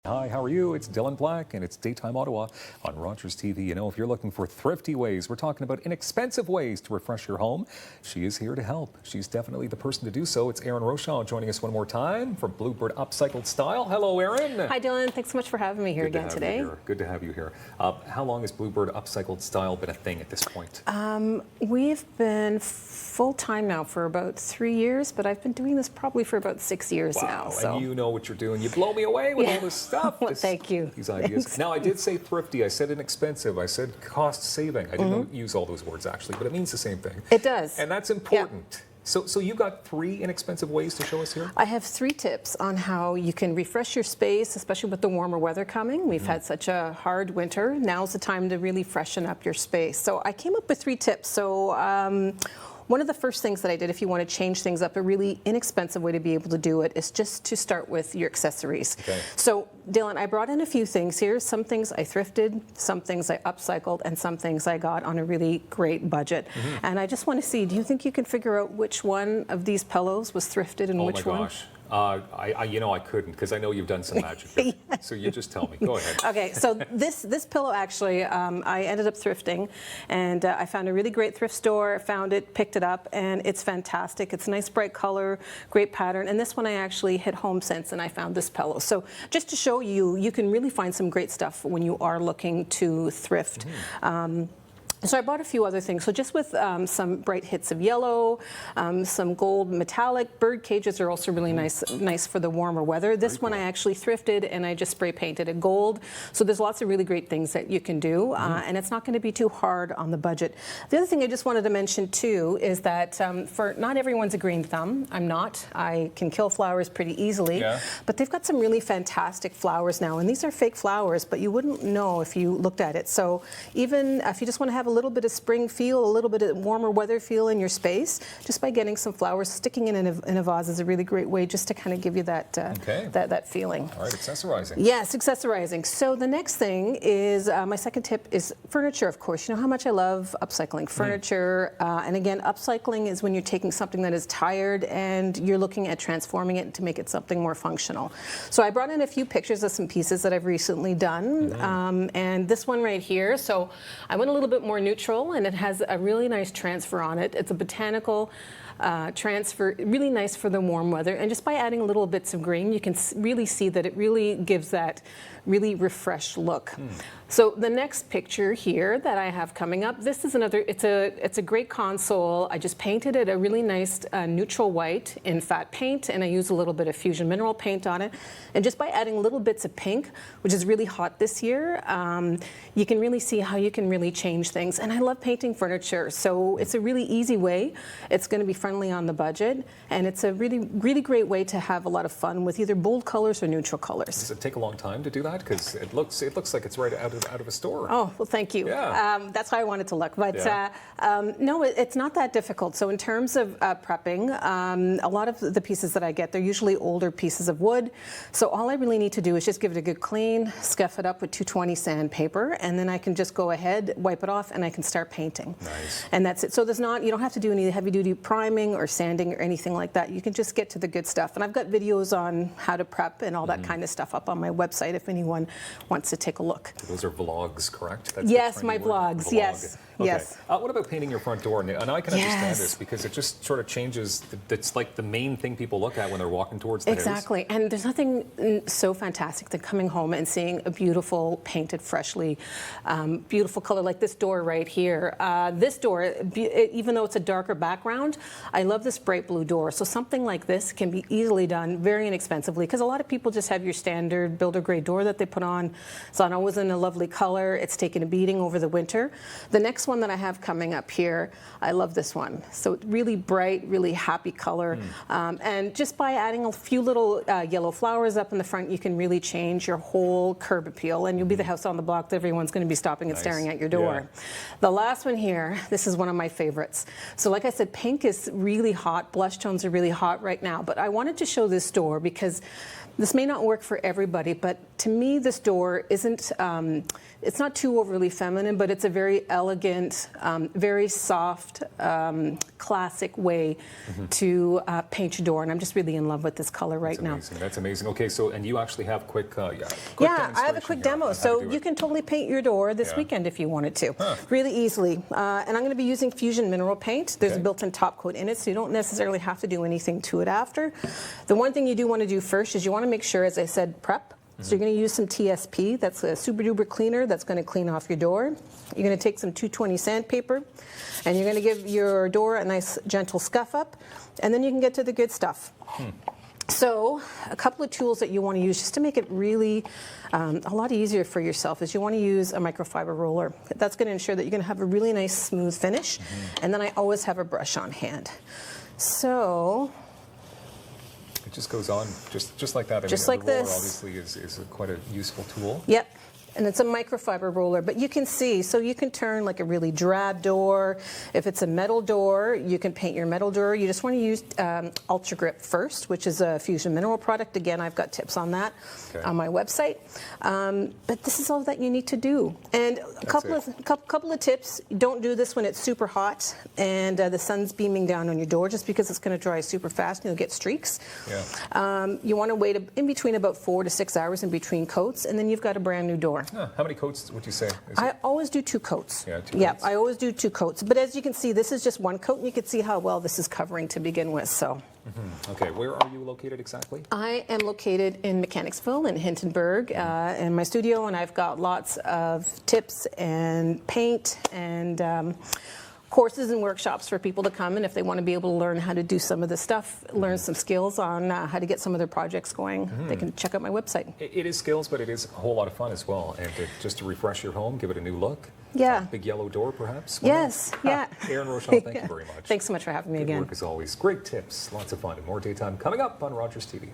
Hi, how are you? It's Dylan Black, and it's Daytime Ottawa on Rogers TV. You know, if you're looking for thrifty ways, we're talking about inexpensive ways to refresh your home. She is here to help. She's definitely the person to do so. It's Erin Rochon joining us one more time from Bluebird Upcycled Style. Hello, Erin. Hi, Dylan. Thanks so much for having me here again today. Good to have you here. How long has Bluebird Upcycled Style been a thing at this point? We've been full-time now for about 3 years, but I've been doing this probably for about 6 years now. So. And you know what you're doing. You blow me away with all this stuff. Well, thank you. These ideas. Thanks. Now, I did say thrifty. I said inexpensive. I said cost saving. I didn't use all those words, actually, but it means the same thing. It does. And that's important. Yeah. So you got 3 inexpensive ways to show us here? I have 3 tips on how you can refresh your space, especially with the warmer weather coming. We've had such a hard winter. Now's the time to really freshen up your space. So I came up with 3 tips. So one of the first things that I did, if you want to change things up, a really inexpensive way to be able to do it is just to start with your accessories. Okay. So, Dylan, I brought in a few things here. Some things I thrifted, some things I upcycled, and some things I got on a really great budget. And I just want to see, do you think you can figure out which one of these pillows was thrifted and which one? Oh my gosh. I couldn't, because I know you've done some magic here. Yes. So you just tell me. Go ahead. Okay, so this pillow actually, I ended up thrifting, and I found a really great thrift store, found it, picked it up, and it's fantastic. It's a nice bright color, great pattern, and this one I actually hit home since, and I found this pillow. So just to show you, you can really find some great stuff when you are looking to thrift. So I bought a few other things. So just with some bright hits of yellow, some gold metallic. Bird cages are also really nice for the warmer weather. This one I actually thrifted, and I just spray painted it gold. So there's lots of really great things that you can do, and it's not going to be too hard on the budget. The other thing I just wanted to mention too is that for not everyone's a green thumb. I'm not. I can kill flowers pretty easily, but they've got some really fantastic flowers now, and these are fake flowers, but you wouldn't know if you looked at it. So even if you just want to have a little bit of spring feel, a little bit of warmer weather feel in your space, just by getting some flowers, sticking in a vase is a really great way just to kind of give you that that feeling. All right, accessorizing. Yes, accessorizing. So the next thing is, my second tip is furniture, of course. You know how much I love upcycling furniture. And again, upcycling is when you're taking something that is tired and you're looking at transforming it to make it something more functional. So I brought in a few pictures of some pieces that I've recently done. And this one right here, so I went a little bit more neutral, and it has a really nice transfer on it. It's a botanical transfer, really nice for the warm weather. And just by adding little bits of green, you can really see that it really gives that really refreshed look. So the next picture here that I have coming up, this is another, it's a great console. I just painted it a really nice neutral white in fat paint, and I used a little bit of fusion mineral paint on it. And just by adding little bits of pink, which is really hot this year, you can really see how you can really change things. And I love painting furniture, so it's a really easy way. It's going to be friendly on the budget, and it's a really great way to have a lot of fun with either bold colors or neutral colors. Does it take a long time to do that? Because it looks like it's right out of a store. Oh, well, thank you. Yeah. That's how I want it to look. But no, it's not that difficult. So in terms of prepping, a lot of the pieces that I get, they're usually older pieces of wood. So all I really need to do is just give it a good clean, scuff it up with 220 sandpaper, and then I can just go ahead, wipe it off, and I can start painting. Nice. And that's it. So you don't have to do any heavy-duty priming or sanding or anything like that. You can just get to the good stuff. And I've got videos on how to prep and all that kind of stuff up on my website if anyone wants to take a look. Those are vlogs, correct? That's yes, my vlogs. Yes. Okay. Yes. What about painting your front door? And I can understand this because it just sort of changes. It's like the main thing people look at when they're walking towards the house. Exactly. And there's nothing so fantastic than coming home and seeing a beautiful, painted, freshly, beautiful color like this door right here. This door, even though it's a darker background, I love this bright blue door. So something like this can be easily done very inexpensively, because a lot of people just have your standard builder grade door that they put on. It's not always in a lovely color. It's taken a beating over the winter. The next one that I have coming up here, I love this one. So really bright, really happy color. And just by adding a few little yellow flowers up in the front, you can really change your whole curb appeal, and you'll be the house on the block that everyone's going to be stopping and staring at your door. Yeah. The last one here, this is one of my favorites. So like I said, pink is really hot. Blush tones are really hot right now, but I wanted to show this door because this may not work for everybody, but to me this door isn't, it's not too overly feminine, but it's a very elegant, elegant, very soft, classic way to paint your door, and I'm just really in love with this color right now. That's amazing. Okay, so and you actually have quick yeah, I have a quick demo, so you can totally paint your door this weekend if you wanted to, really easily. And I'm going to be using Fusion Mineral Paint. There's a built-in top coat in it, so you don't necessarily have to do anything to it after. The one thing you do want to do first is you want to make sure, as I said, prep. So you're going to use some TSP, that's a super duper cleaner that's going to clean off your door. You're going to take some 220 sandpaper, and you're going to give your door a nice gentle scuff up, and then you can get to the good stuff. So a couple of tools that you want to use just to make it really a lot easier for yourself is you want to use a microfiber roller. That's going to ensure that you're going to have a really nice smooth finish, and then I always have a brush on hand. So it just goes on just like that. Just mean, like the roller this. obviously is quite a useful tool. Yep. And it's a microfiber roller, but you can see, so you can turn like a really drab door. If it's a metal door, you can paint your metal door. You just want to use Ultra Grip first, which is a Fusion Mineral product. Again, I've got tips on that on my website. But this is all that you need to do. And a couple of tips: don't do this when it's super hot and the sun's beaming down on your door, just because it's going to dry super fast and you'll get streaks. Yeah. You want to wait in between about 4 to 6 hours in between coats, and then you've got a brand new door. How many coats would you say? I always do 2 coats. Yeah, 2 coats. I always do 2 coats. But as you can see, this is just 1 coat, and you can see how well this is covering to begin with. So. Okay, where are you located exactly? I am located in Mechanicsville in Hintonburg in my studio, and I've got lots of tips and paint and courses and workshops for people to come, and if they want to be able to learn how to do some of this stuff, learn some skills on how to get some of their projects going, they can check out my website. It is skills, but it is a whole lot of fun as well, and just to refresh your home, give it a new look. Yeah. Big yellow door, perhaps? Yes, yeah. Erin Rochon, thank you very much. Thanks so much for having me again. Good work as always. Great tips, lots of fun, and more daytime coming up on Rogers TV.